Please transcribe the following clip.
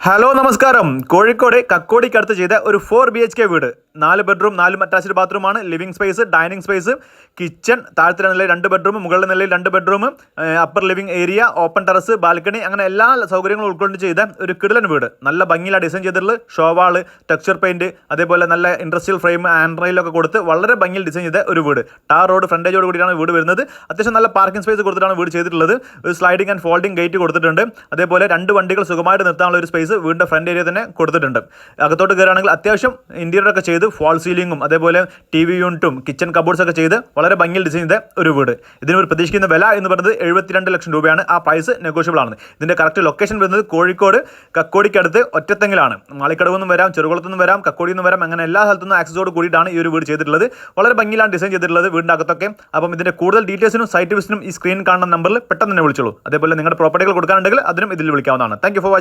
Hello നമസ്കാരം. കോഴിക്കോട് കക്കോടിക്കടുത്ത് ചെയ്ത ഒരു 4 BHK വീട്, 4 ബെഡ്റൂം 4 അറ്റാച്ച്ഡ് ബാത്റൂമാണ്. Living space, dining space, kitchen, താഴത്തെ നിലയിൽ 2 ബെഡ്റൂം, മുകളിലെ നിലയിൽ 2 bedroom, upper living area, open terrace, balcony, അങ്ങനെ എല്ലാ സൗകര്യങ്ങളും ഉൾക്കൊണ്ട് ചെയ്ത ഒരു കിടിലൻ വീട്. നല്ല ഭംഗിയിലാണ് ഡിസൈൻ ചെയ്തിട്ടുള്ളത്. ഷോവാള്, ടെക്സ്ചർ പെയിന്റ്, അതേപോലെ നല്ല ഇൻഡസ്ട്രിയൽ ഫ്രെയിം, ആൻഡ് റെയിലൊക്കെ കൊടുത്ത് വളരെ ഭംഗിയിൽ ഡിസൈൻ ചെയ്ത ഒരു വീട്. ടാർ റോഡ് ഫ്രണ്ടേജോട് കൂടിയാണ് വീട് വരുന്നത്. അത്യാവശ്യം നല്ല പാർക്കിംഗ് സ്പേസ് കൊടുത്തിട്ടാണ് വീട് ചെയ്തിട്ടുള്ളത്. ഒരു സ്ലൈഡിംഗ് ആൻഡ് ഫോൾഡിംഗ് ഗേറ്റ് കൊടുത്തിട്ടുണ്ട്. അതേപോലെ 2 വണ്ടികൾ സുഖമായിട്ട് നിർത്താനുള്ള ഒരു സ്പേസ് വീടിൻ്റെ ഫ്രണ്ട് ഏരിയ തന്നെ കൊടുത്തിട്ടുണ്ട്. അകത്തോട്ട് കയറുകയാണെങ്കിൽ അത്യാവശ്യം ഇന്റീരിയർ ഒക്കെ ചെയ്ത് ഫാൾ സീലിംഗും അതേപോലെ TV യൂണിറ്റും കിച്ചൺ കബോർഡ്സ് ഒക്കെ ചെയ്ത് വളരെ ഭംഗിയിൽ ഡിസൈൻ ചെയ്ത ഒരു വീട്. ഇതിന് പ്രതീക്ഷിക്കുന്ന വില എന്ന് പറയുന്നത് 72 ലക്ഷം രൂപയാണ്. ആ പ്രൈസ് നെഗോഷ്യബിൾ ആണ്. ഇതിന്റെ കറക്റ്റ് ലൊക്കേഷൻ വരുന്നത് കോഴിക്കോട് കക്കോടിക്കടുത്ത് ഒറ്റത്തെങ്ങിലാണ്. മാളിക്കടവ് നിന്നും വരാം, ചെറുകുളത്തു നിന്നും വരാം, കക്കോടിയിൽ നിന്നും വരാം, അങ്ങനെ എല്ലാ സ്ഥലത്തുനിന്നും ആക്സസോട് കൂടിയിട്ടാണ് ഈ ഒരു വീട് ചെയ്തിട്ടുള്ളത്. വളരെ ഭംഗിയിലാണ് ഡിസൈൻ ചെയ്തിട്ടുള്ളത് വീടിൻ്റെ അകത്തൊക്കെ. അപ്പം ഇതിന്റെ കൂടുതൽ ഡീറ്റെയിൽസിനും സൈറ്റ് വിസിറ്റിനും ഈ സ്ക്രീൻ കാണുന്ന നമ്പറിൽ പെട്ടെന്ന് തന്നെ വിളിച്ചോളൂ. അതേപോലെ നിങ്ങളുടെ പ്രോപ്പർട്ടികൾ കൊടുക്കാനുണ്ടെങ്കിൽ അതിനും ഇതിൽ വിളിക്കാവുന്നതാണ്. Thank you for watching.